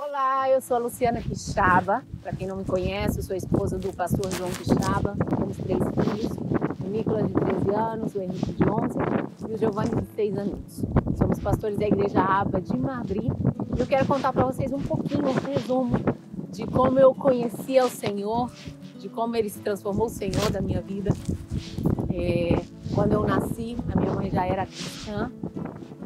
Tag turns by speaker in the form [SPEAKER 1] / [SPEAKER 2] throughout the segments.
[SPEAKER 1] Olá, eu sou a Luciana Quixaba. Para quem não me conhece, eu sou a esposa do pastor João Quixaba. Temos 3 filhos, o Nicolas de 13 anos, o Henrique de 11 e o Giovanni de 6 anos. Somos pastores da Igreja Aba de Madrid e eu quero contar para vocês um pouquinho, um resumo de como eu conheci o Senhor, de como Ele se transformou o Senhor da minha vida. Quando eu nasci, a minha mãe já era cristã,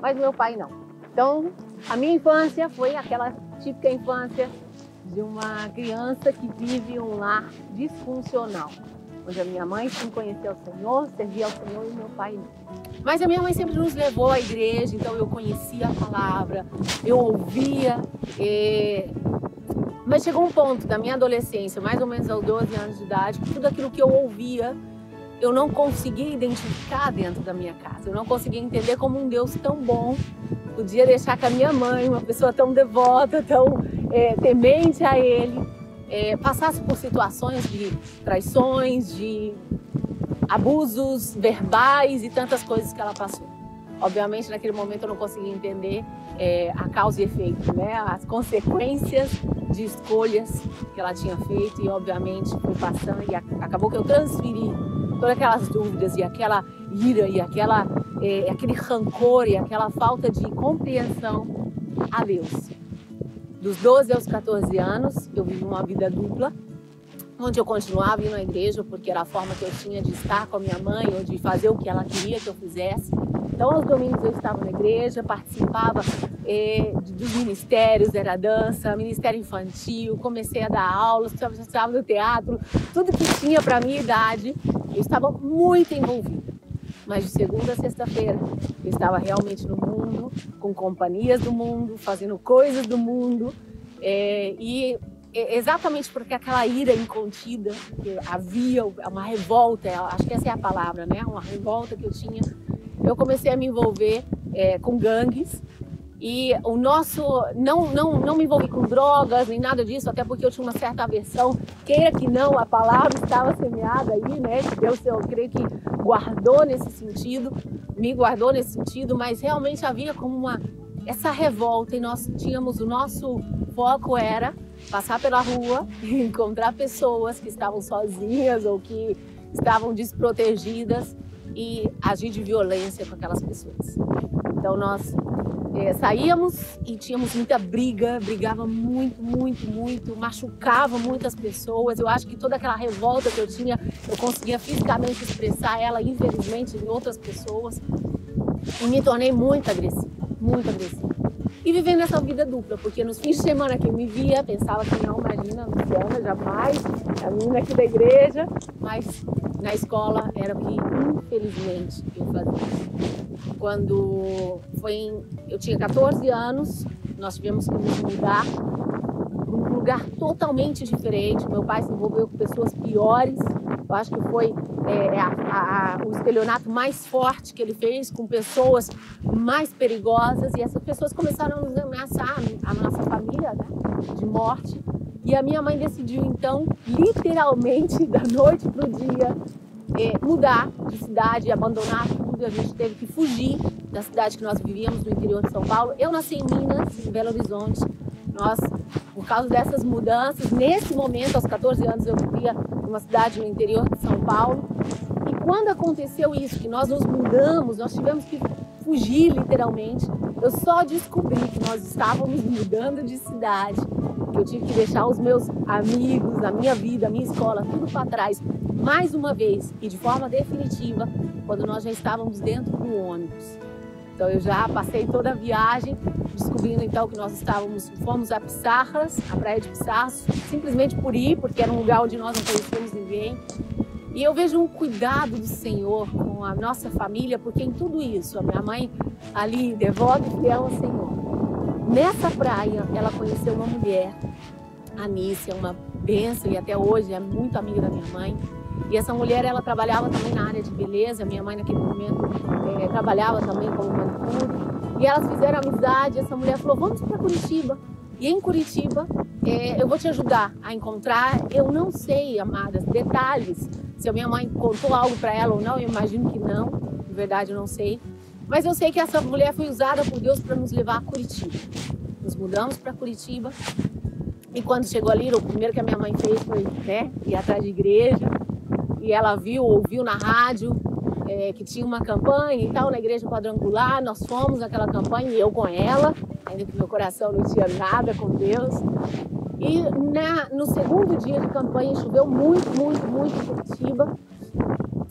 [SPEAKER 1] mas meu pai não. Então, a minha infância foi aquela típica infância de uma criança que vive um lar disfuncional, onde a minha mãe sim conhecia o Senhor, servia ao Senhor e meu pai não. Mas a minha mãe sempre nos levou à igreja, então eu conhecia a palavra, eu ouvia. Mas chegou um ponto da minha adolescência, mais ou menos aos 12 anos de idade, que tudo aquilo que eu ouvia, eu não conseguia identificar dentro da minha casa. Eu não conseguia entender como um Deus tão bom podia deixar que a minha mãe, uma pessoa tão devota, tão temente a Ele, passasse por situações de traições, de abusos verbais e tantas coisas que ela passou. Obviamente, naquele momento eu não conseguia entender a causa e efeito, né? As consequências de escolhas que ela tinha feito e, obviamente, fui passando e acabou que eu transferi todas aquelas dúvidas e aquela ira e aquele rancor e aquela falta de compreensão a Deus. Dos 12 aos 14 anos, eu vivi uma vida dupla, onde eu continuava indo à igreja, porque era a forma que eu tinha de estar com a minha mãe ou de fazer o que ela queria que eu fizesse. Então, aos domingos eu estava na igreja, participava dos ministérios, era dança, ministério infantil, comecei a dar aulas, estava no teatro, tudo que tinha para a minha idade, eu estava muito envolvida. Mas de segunda a sexta-feira, eu estava realmente no mundo, com companhias do mundo, fazendo coisas do mundo, exatamente porque aquela ira incontida, havia uma revolta, acho que essa é a palavra, né? Uma revolta que eu tinha. Eu comecei a me envolver com gangues e não me envolvi com drogas nem nada disso, até porque eu tinha uma certa aversão. Queira que não, a palavra estava semeada aí, né? Deus, eu creio que guardou nesse sentido, me guardou nesse sentido, mas realmente havia como essa revolta e nós tínhamos, o nosso foco era passar pela rua e encontrar pessoas que estavam sozinhas ou que estavam desprotegidas e agir de violência com aquelas pessoas. Então nós saíamos e tínhamos muita briga, brigava muito, machucava muitas pessoas. Eu acho que toda aquela revolta que eu tinha, eu conseguia fisicamente expressar ela, infelizmente, em outras pessoas. E me tornei muito agressiva. E vivendo essa vida dupla, porque nos fins de semana que eu me via, pensava que não, imagina, Luciana, jamais, a menina aqui da igreja, mas na escola era o que, infelizmente, eu fazia. Quando eu tinha 14 anos, nós tivemos que nos mudar para um lugar totalmente diferente. Meu pai se envolveu com pessoas piores. Eu acho que foi o estelionato mais forte que ele fez com pessoas mais perigosas. E essas pessoas começaram a nos ameaçar, a nossa família, né, de morte. E a minha mãe decidiu, então, literalmente, da noite para o dia, mudar de cidade, abandonar tudo. A gente teve que fugir da cidade que nós vivíamos, no interior de São Paulo. Eu nasci em Minas, em Belo Horizonte. Nós, por causa dessas mudanças, nesse momento, aos 14 anos, eu vivia numa cidade no interior de São Paulo. E quando aconteceu isso, que nós nos mudamos, nós tivemos que fugir, literalmente. Eu só descobri que nós estávamos mudando de cidade, que eu tive que deixar os meus amigos, a minha vida, a minha escola, tudo para trás, mais uma vez e de forma definitiva, quando nós já estávamos dentro do ônibus. Então eu já passei toda a viagem descobrindo então que nós fomos a Pissarras, a praia de Pissarras, simplesmente por ir, porque era um lugar onde nós não conhecíamos ninguém. E eu vejo um cuidado do Senhor com a nossa família, porque em tudo isso, a minha mãe ali, devota e fiel ao Senhor. Nessa praia, ela conheceu uma mulher, a Nícia, uma bênção, e até hoje é muito amiga da minha mãe. E essa mulher, ela trabalhava também na área de beleza. Minha mãe, naquele momento, trabalhava também como manicure. E elas fizeram amizade. Essa mulher falou, vamos para Curitiba. E em Curitiba, eu vou te ajudar a encontrar. Eu não sei, amadas, detalhes. Se a minha mãe contou algo para ela ou não, eu imagino que não. De verdade, eu não sei. Mas eu sei que essa mulher foi usada por Deus para nos levar a Curitiba. Nos mudamos para Curitiba. E quando chegou ali, o primeiro que a minha mãe fez foi, né, ir atrás de igreja. E ela ouviu na rádio que tinha uma campanha e tal, na Igreja Quadrangular. Nós fomos naquela campanha e eu com ela, ainda que meu coração não tinha nada com Deus. E no segundo dia de campanha choveu muito em Curitiba.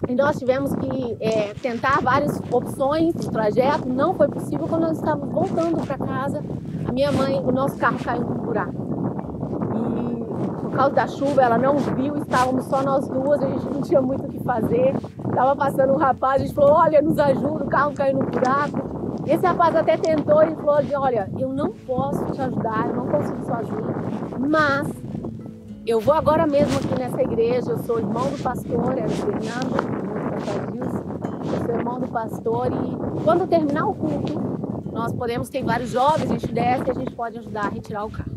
[SPEAKER 1] E nós tivemos que tentar várias opções de trajeto. Não foi possível. Quando nós estávamos voltando para casa, a minha mãe, o nosso carro caiu num buraco. E por causa da chuva, ela não viu, estávamos só nós duas, a gente não tinha muito o que fazer. Estava passando um rapaz, a gente falou, olha, nos ajuda, o carro caiu no buraco. Esse rapaz até tentou e falou, olha, eu não posso te ajudar, eu não consigo sozinho, mas eu vou agora mesmo aqui nessa igreja, eu sou irmão do pastor, era o Fernando, irmão do pastor Dilson, eu sou irmão do pastor e quando terminar o culto, nós podemos, tem vários jovens, a gente desce e a gente pode ajudar a retirar o carro.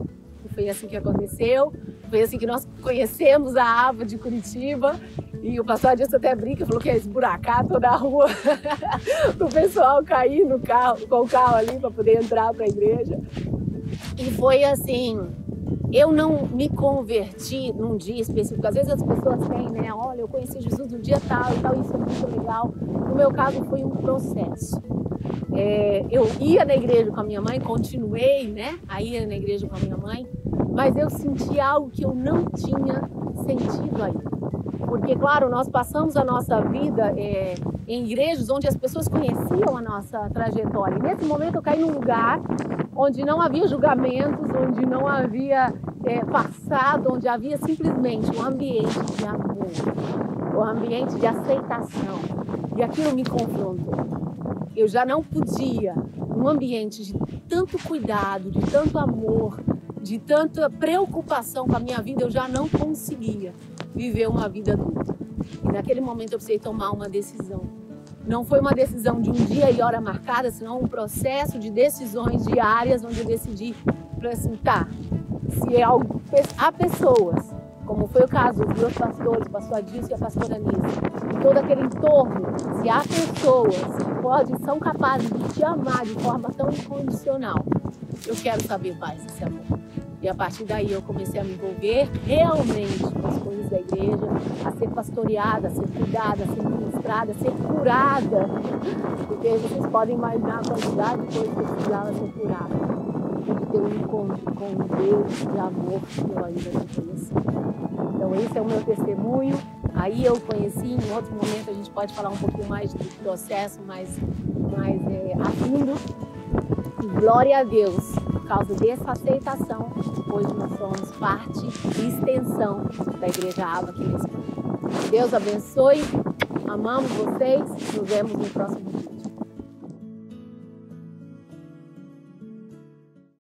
[SPEAKER 1] E foi assim que aconteceu, foi assim que nós conhecemos a AVA de Curitiba. E o pastor Adilson até brinca, falou que ia esburacar toda a rua para o pessoal cair no carro, com o carro ali para poder entrar para a igreja. E foi assim, eu não me converti num dia específico. Às vezes as pessoas têm, né? Olha, eu conheci Jesus no dia tal e tal, isso é muito legal. No meu caso foi um processo. Eu ia na igreja com a minha mãe, continuei, né? A ir na igreja com a minha mãe, mas eu senti algo que eu não tinha sentido ainda. Porque, claro, nós passamos a nossa vida em igrejas onde as pessoas conheciam a nossa trajetória. E nesse momento eu caí num lugar onde não havia julgamentos, onde não havia passado, onde havia simplesmente um ambiente de amor, um ambiente de aceitação. E aquilo me confrontou. Eu já não podia, num ambiente de tanto cuidado, de tanto amor, de tanta preocupação com a minha vida, eu já não conseguia viver uma vida adulta. E naquele momento eu precisei tomar uma decisão. Não foi uma decisão de um dia e hora marcada, senão um processo de decisões diárias, onde eu decidi, assim, tá, se há pessoas, como foi o caso dos meus pastores, o pastor Adilson e a pastora Anísia, e todo aquele entorno, se há pessoas que são capazes de te amar de forma tão incondicional, eu quero saber mais desse amor. E a partir daí eu comecei a me envolver realmente com as coisas da igreja, a ser pastoreada, a ser cuidada, a ser ministrada, a ser curada. Porque vocês podem imaginar a quantidade de coisas que eu precisava ser curada. De ter um encontro com um Deus de amor que eu ainda não conhecia. Então esse é o meu testemunho. Aí eu conheci, em outro momento a gente pode falar um pouquinho mais do processo, mais a fundo. E glória a Deus, por causa dessa aceitação, hoje nós somos parte e extensão da Igreja AVA aqui nesse mundo. Deus abençoe, amamos vocês, nos vemos no próximo vídeo.